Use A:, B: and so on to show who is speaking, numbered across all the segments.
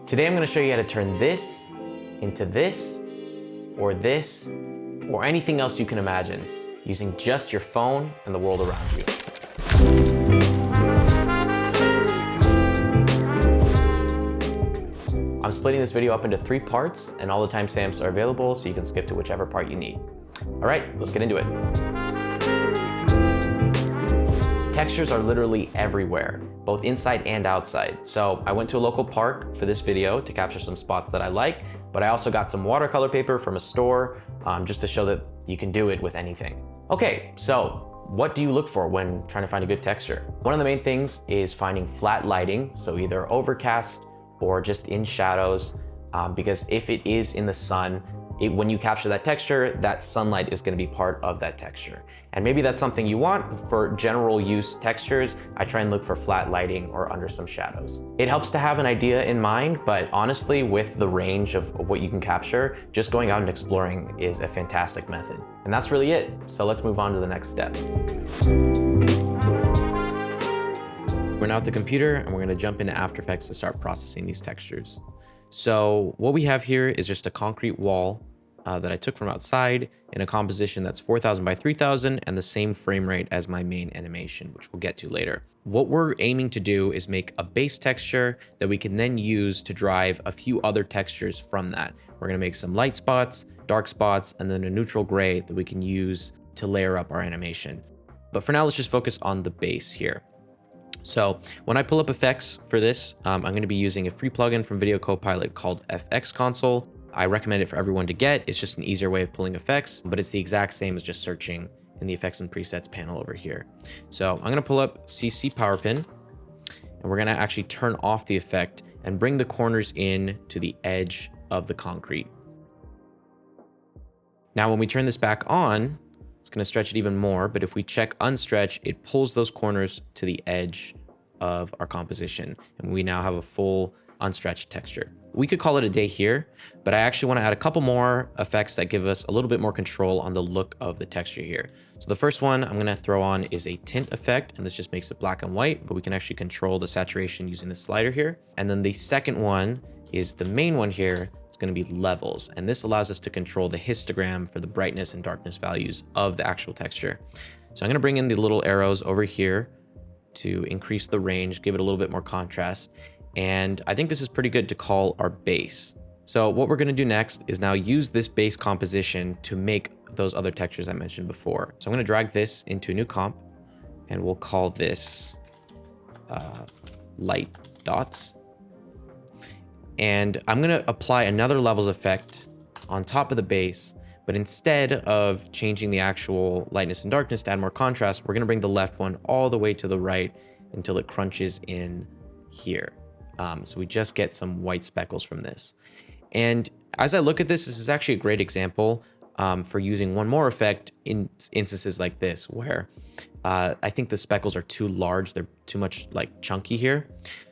A: Today I'm going to show you how to turn this into this, or anything else you can imagine using just your phone and the world around you. I'm splitting this video up into 3 parts, and all the timestamps are available so you can skip to whichever part you need. All right, let's get into it. Textures are literally everywhere, both inside and outside. So I went to a local park for this video to capture some spots that I like, but I also got some watercolor paper from a store just to show that you can do it with anything. Okay, so what do you look for when trying to find a good texture? One of the main things is finding flat lighting, so either overcast or just in shadows, because if it is in the sun, when you capture that texture, that sunlight is going to be part of that texture. And maybe that's something you want. For general use textures, I try and look for flat lighting or under some shadows. It helps to have an idea in mind, but honestly, with the range of what you can capture, just going out and exploring is a fantastic method. And that's really it. So let's move on to the next step. We're now at the computer and we're going to jump into After Effects to start processing these textures. So what we have here is just a concrete wall that I took from outside in a composition that's 4000 by 3000 and the same frame rate as my main animation, which we'll get to later. What we're aiming to do is make a base texture that we can then use to drive a few other textures from that. We're going to make some light spots, dark spots, and then a neutral gray that we can use to layer up our animation. But for now, let's just focus on the base here. So when I pull up effects for this, I'm going to be using a free plugin from Video Copilot called FX Console. I recommend it for everyone to get. It's just an easier way of pulling effects, but it's the exact same as just searching in the effects and presets panel over here. So I'm going to pull up CC Power Pin, and we're going to actually turn off the effect and bring the corners in to the edge of the concrete. Now, when we turn this back on, it's going to stretch it even more, but if we check unstretch, it pulls those corners to the edge of our composition, and we now have a full unstretched texture. We could call it a day here, but I actually want to add a couple more effects that give us a little bit more control on the look of the texture here. So the first one I'm going to throw on is a tint effect, and this just makes it black and white, but we can actually control the saturation using the slider here. And then the second one is the main one here. It's going to be levels, and this allows us to control the histogram for the brightness and darkness values of the actual texture. So I'm going to bring in the little arrows over here to increase the range, give it a little bit more contrast. And I think this is pretty good to call our base. So what we're going to do next is now use this base composition to make those other textures I mentioned before. So I'm going to drag this into a new comp, and we'll call this light dots. And I'm going to apply another levels effect on top of the base, but instead of changing the actual lightness and darkness to add more contrast, we're going to bring the left one all the way to the right until it crunches in here. So we just get some white speckles from this. And as I look at this, this is actually a great example for using one more effect in instances like this, where I think the speckles are too large. They're too much like chunky here.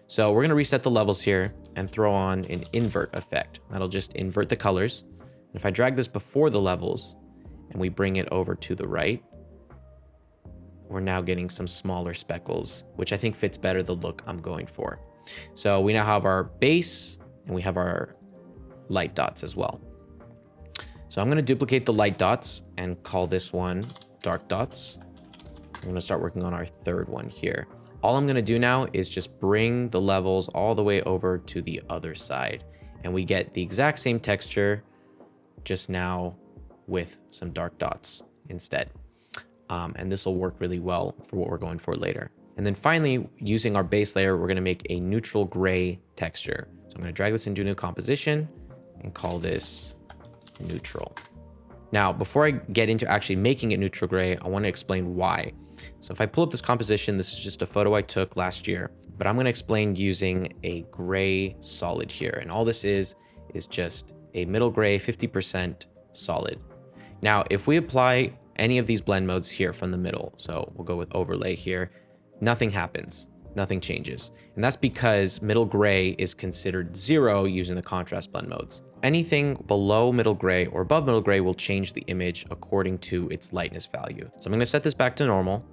A: So we're going to reset the levels here and throw on an invert effect. That'll just invert the colors. And if I drag this before the levels and we bring it over to the right, we're now getting some smaller speckles, which I think fits better the look I'm going for. So we now have our base and we have our light dots as well. So I'm going to duplicate the light dots and call this one dark dots. I'm going to start working on our third one here. All I'm going to do now is just bring the levels all the way over to the other side, and we get the exact same texture, just now with some dark dots instead. And this will work really well for what we're going for later. And then finally, using our base layer, we're going to make a neutral gray texture. So I'm going to drag this into a new composition and call this neutral. Now, before I get into actually making it neutral gray, I want to explain why. So if I pull up this composition, this is just a photo I took last year, but I'm going to explain using a gray solid here. And all this is just a middle gray 50% solid. Now, if we apply any of these blend modes here from the middle, so we'll go with overlay here, nothing happens, nothing changes. And that's because middle gray is considered 0 using the contrast blend modes. Anything below middle gray or above middle gray will change the image according to its lightness value. So I'm going to set this back to normal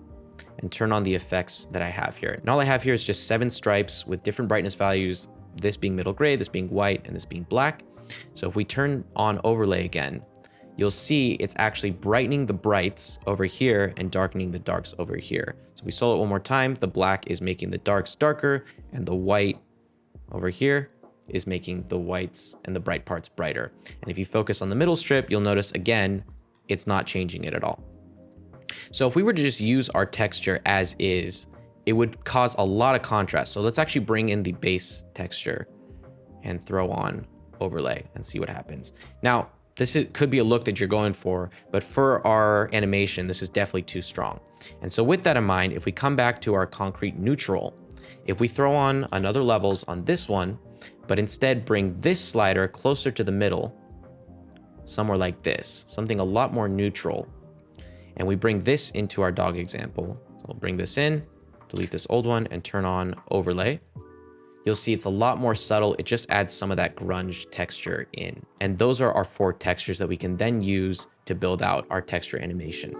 A: and turn on the effects that I have here. And all I have here is just 7 stripes with different brightness values this being middle gray, this being white, and this being black. So if we turn on overlay again, you'll see it's actually brightening the brights over here and darkening the darks over here. So we solo it one more time. The black is making the darks darker, and the white over here is making the whites and the bright parts brighter. And if you focus on the middle strip, you'll notice again, it's not changing it at all. So if we were to just use our texture as is, it would cause a lot of contrast. So let's actually bring in the base texture and throw on overlay and see what happens. Now, could be a look that you're going for, but for our animation, this is definitely too strong. And so with that in mind, if we come back to our concrete neutral, if we throw on another levels on this one, but instead bring this slider closer to the middle, somewhere like this, something a lot more neutral, and we bring this into our dog example. So we'll bring this in, delete this old one, and turn on overlay. You'll see it's a lot more subtle. It just adds some of that grunge texture in. And those are our 4 textures that we can then use to build out our texture animation.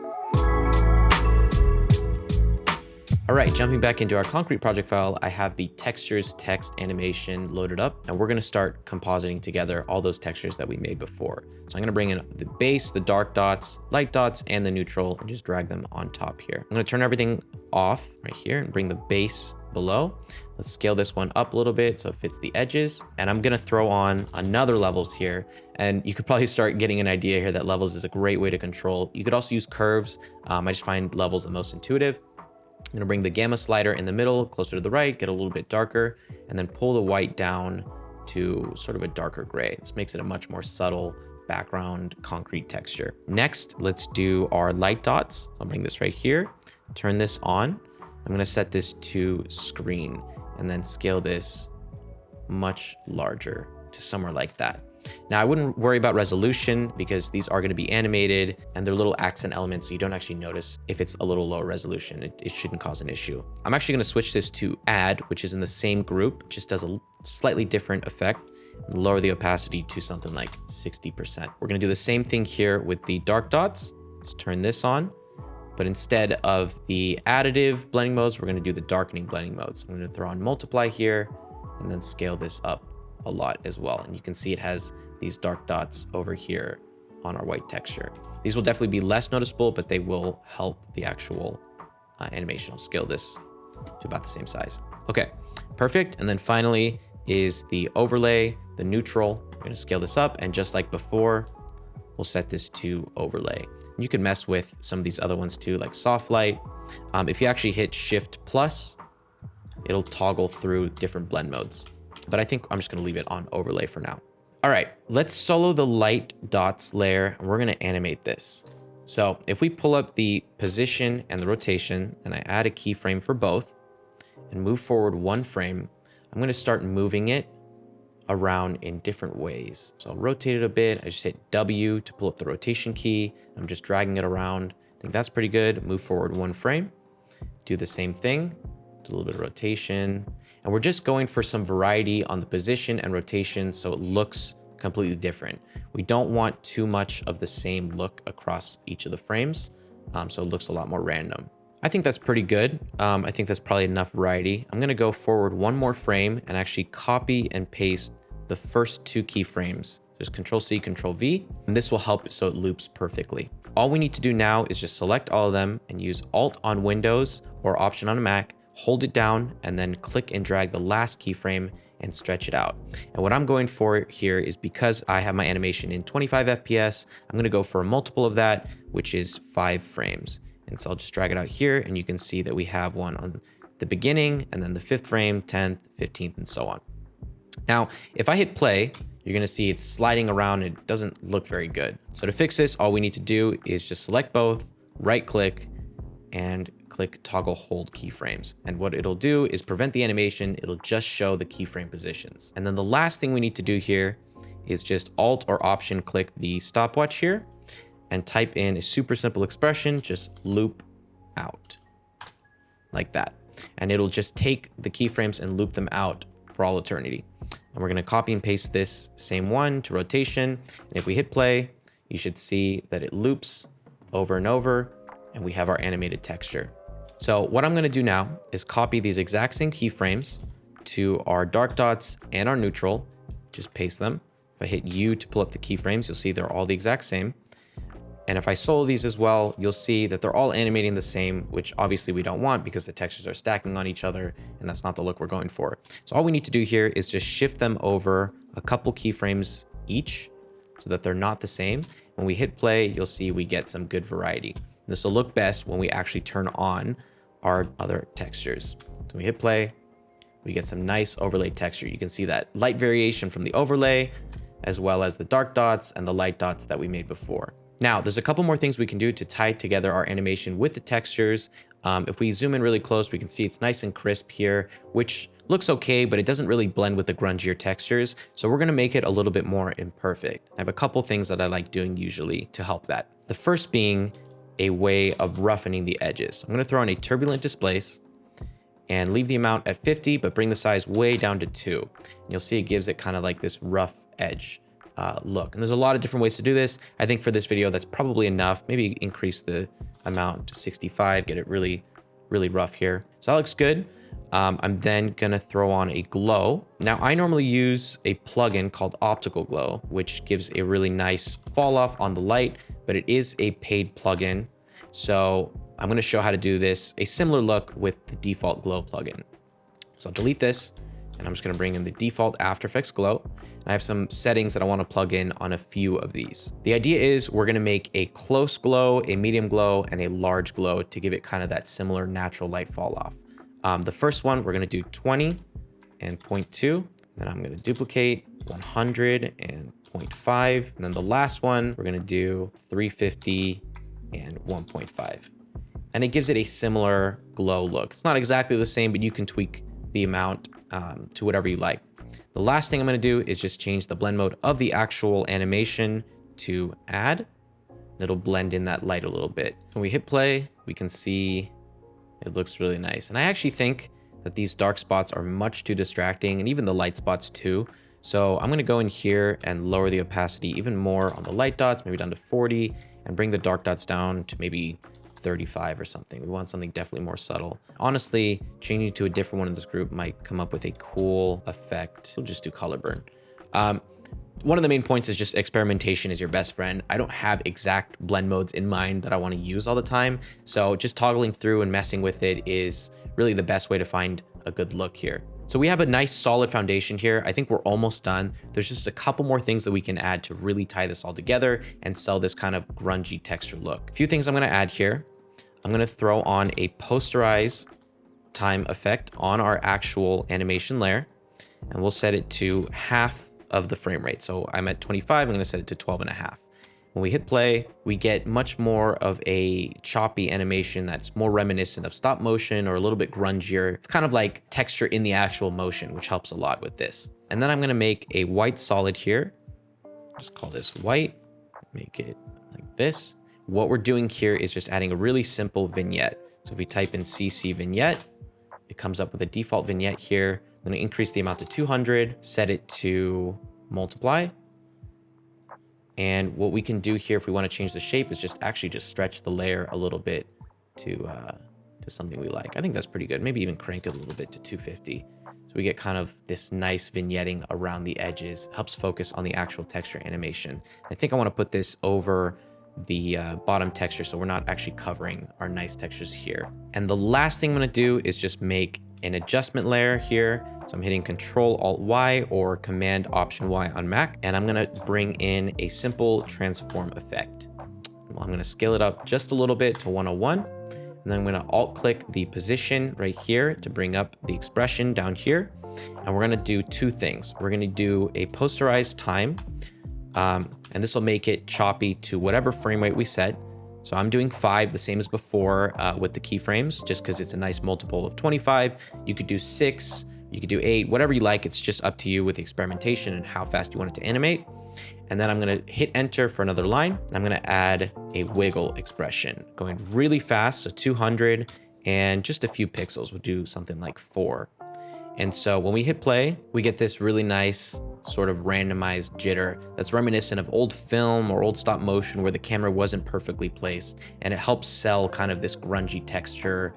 A: All right, jumping back into our concrete project file, I have the textures text animation loaded up, and we're gonna start compositing together all those textures that we made before. So I'm gonna bring in the base, the dark dots, light dots, and the neutral, and just drag them on top here. I'm gonna turn everything off right here and bring the base below. Let's scale this one up a little bit so it fits the edges. And I'm gonna throw on another levels here. And you could probably start getting an idea here that levels is a great way to control. You could also use curves. I just find levels the most intuitive. I'm gonna bring the gamma slider in the middle, closer to the right, get a little bit darker, and then pull the white down to sort of a darker gray. This makes it a much more subtle background concrete texture. Next, let's do our light dots. I'll bring this right here, turn this on. I'm gonna set this to screen and then scale this much larger to somewhere like that. Now, I wouldn't worry about resolution because these are going to be animated and they're little accent elements, so you don't actually notice if it's a little lower resolution. It shouldn't cause an issue. I'm actually going to switch this to add, which is in the same group, just does a slightly different effect, and lower the opacity to something like 60%. We're going to do the same thing here with the dark dots. Just turn this on, but instead of the additive blending modes, we're going to do the darkening blending modes. I'm going to throw on multiply here and then scale this up a lot as well. And you can see it has these dark dots over here on our white texture. These will definitely be less noticeable, but they will help the actual animation. I'll scale this to about the same size. Okay, perfect. And then finally is the overlay, the neutral. We're gonna scale this up, and just like before, we'll set this to overlay. You can mess with some of these other ones too, like soft light. If you actually hit Shift plus, it'll toggle through different blend modes. But I think I'm just gonna leave it on overlay for now. All right, let's solo the light dots layer, and we're gonna animate this. So if we pull up the position and the rotation, and I add a keyframe for both, and move forward 1 frame, I'm gonna start moving it around in different ways. So I'll rotate it a bit. I just hit W to pull up the rotation key. I'm just dragging it around. I think that's pretty good. Move forward 1 frame, do the same thing, do a little bit of rotation. And we're just going for some variety on the position and rotation so it looks completely different. We don't want too much of the same look across each of the frames, so it looks a lot more random. I think that's pretty good. I think that's probably enough variety. I'm gonna go forward 1 more frame and actually copy and paste the first 2 keyframes. Just Control-C, Control-V, and this will help so it loops perfectly. All we need to do now is just select all of them and use Alt on Windows or Option on a Mac, hold it down, and then click and drag the last keyframe and stretch it out. And what I'm going for here is because I have my animation in 25 FPS, I'm gonna go for a multiple of that, which is 5 frames. And so I'll just drag it out here, and you can see that we have one on the beginning, and then the 5th frame, 10th, 15th, and so on. Now, if I hit play, you're gonna see it's sliding around. It doesn't look very good. So to fix this, all we need to do is just select both, right click, and click toggle hold keyframes. And what it'll do is prevent the animation. It'll just show the keyframe positions. And then the last thing we need to do here is just Alt or Option click the stopwatch here and type in a super simple expression, just loop out, like that. And it'll just take the keyframes and loop them out for all eternity. And we're gonna copy and paste this same one to rotation. And if we hit play, you should see that it loops over and over, and we have our animated texture. So what I'm gonna do now is copy these exact same keyframes, to our dark dots and our neutral, just paste them. If I hit U to pull up the keyframes, you'll see they're all the exact same. And if I solo these as well, you'll see that they're all animating the same, which obviously we don't want because the textures are stacking on each other and that's not the look we're going for. So all we need to do here is just shift them over a couple keyframes each so that they're not the same. When we hit play, you'll see we get some good variety. This will look best when we actually turn on our other textures. So we hit play, we get some nice overlay texture. You can see that light variation from the overlay, as well as the dark dots and the light dots that we made before. Now, there's a couple more things we can do to tie together our animation with the textures. If we zoom in really close, we can see it's nice and crisp here, which looks okay, but it doesn't really blend with the grungier textures. So we're gonna make it a little bit more imperfect. I have a couple things that I like doing usually to help that. The first being a way of roughening the edges. I'm gonna throw in a turbulent displace and leave the amount at 50, but bring the size way down to 2. And you'll see it gives it kind of like this rough edge look. And there's a lot of different ways to do this. I think for this video, that's probably enough. Maybe increase the amount to 65, get it really, really rough here. So that looks good. I'm then gonna throw on a glow. Now I normally use a plugin called Optical Glow, which gives a really nice fall off on the light, but it is a paid plugin. So I'm gonna show how to do this, a similar look with the default glow plugin. So I'll delete this and I'm just gonna bring in the default After Effects glow. And I have some settings that I wanna plug in on a few of these. The idea is we're gonna make a close glow, a medium glow, and a large glow to give it kind of that similar natural light fall off. The first one, we're gonna do 20 and 0.2. Then I'm gonna duplicate 100 and 0.5. And then the last one, we're gonna do 350 and 1.5. And it gives it a similar glow look. It's not exactly the same, but you can tweak the amount to whatever you like. The last thing I'm gonna do is just change the blend mode of the actual animation to add. It'll blend in that light a little bit. When we hit play, we can see it looks really nice. And I actually think that these dark spots are much too distracting, and even the light spots too. So I'm gonna go in here and lower the opacity even more on the light dots, maybe down to 40, and bring the dark dots down to maybe 35 or something. We want something definitely more subtle. Honestly, changing to a different one in this group might come up with a cool effect. We'll just do color burn. One of the main points is just experimentation is your best friend. I don't have exact blend modes in mind that I want to use all the time. So just toggling through and messing with it is really the best way to find a good look here. So we have a nice solid foundation here. I think we're almost done. There's just a couple more things that we can add to really tie this all together and sell this kind of grungy texture look. A few things I'm gonna add here. I'm gonna throw on a posterize time effect on our actual animation layer, and we'll set it to half of the frame rate. So I'm at 25, I'm gonna set it to 12.5. When we hit play, we get much more of a choppy animation that's more reminiscent of stop motion or a little bit grungier. It's kind of like texture in the actual motion, which helps a lot with this. And then I'm gonna make a white solid here. Just call this white, make it like this. What we're doing here is just adding a really simple vignette. So if we type in CC vignette, it comes up with a default vignette here. I'm gonna increase the amount to 200, set it to multiply. And what we can do here if we want to change the shape is just stretch the layer a little bit to something we like. I think that's pretty good. Maybe even crank it a little bit to 250. So we get kind of this nice vignetting around the edges, helps focus on the actual texture animation. I think I want to put this over the bottom texture so we're not actually covering our nice textures here. And the last thing I'm going to do is just make an adjustment layer here. So I'm hitting Control Alt Y or Command Option Y on Mac, and I'm gonna bring in a simple transform effect. I'm gonna scale it up just a little bit to 101, and then I'm gonna Alt click the position right here to bring up the expression down here. And we're gonna do two things. We're gonna do a posterized time, and this will make it choppy to whatever frame rate we set. So I'm doing 5, the same as before with the keyframes, just because it's a nice multiple of 25. You could do 6, you could do 8, whatever you like. It's just up to you with the experimentation and how fast you want it to animate. And then I'm gonna hit enter for another line. And I'm gonna add a wiggle expression, going really fast, so 200 and just a few pixels. We'll do something like 4. And so when we hit play, we get this really nice sort of randomized jitter that's reminiscent of old film or old stop motion where the camera wasn't perfectly placed, and it helps sell kind of this grungy texture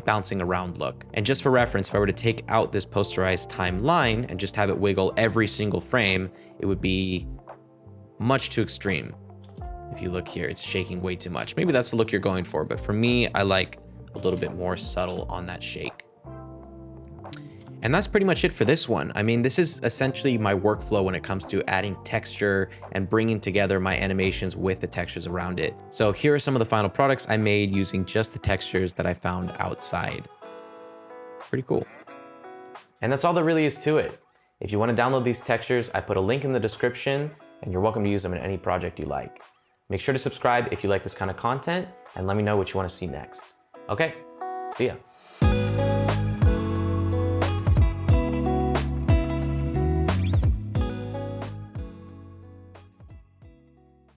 A: bouncing around look. And just for reference, if I were to take out this posterized timeline and just have it wiggle every single frame, it would be much too extreme. If you look here, it's shaking way too much. Maybe that's the look you're going for, but for me, I like a little bit more subtle on that shake. And that's pretty much it for this one. I mean, this is essentially my workflow when it comes to adding texture and bringing together my animations with the textures around it. So here are some of the final products I made using just the textures that I found outside. Pretty cool. And that's all there really is to it. If you want to download these textures, I put a link in the description, and you're welcome to use them in any project you like. Make sure to subscribe if you like this kind of content, and let me know what you want to see next. Okay, see ya.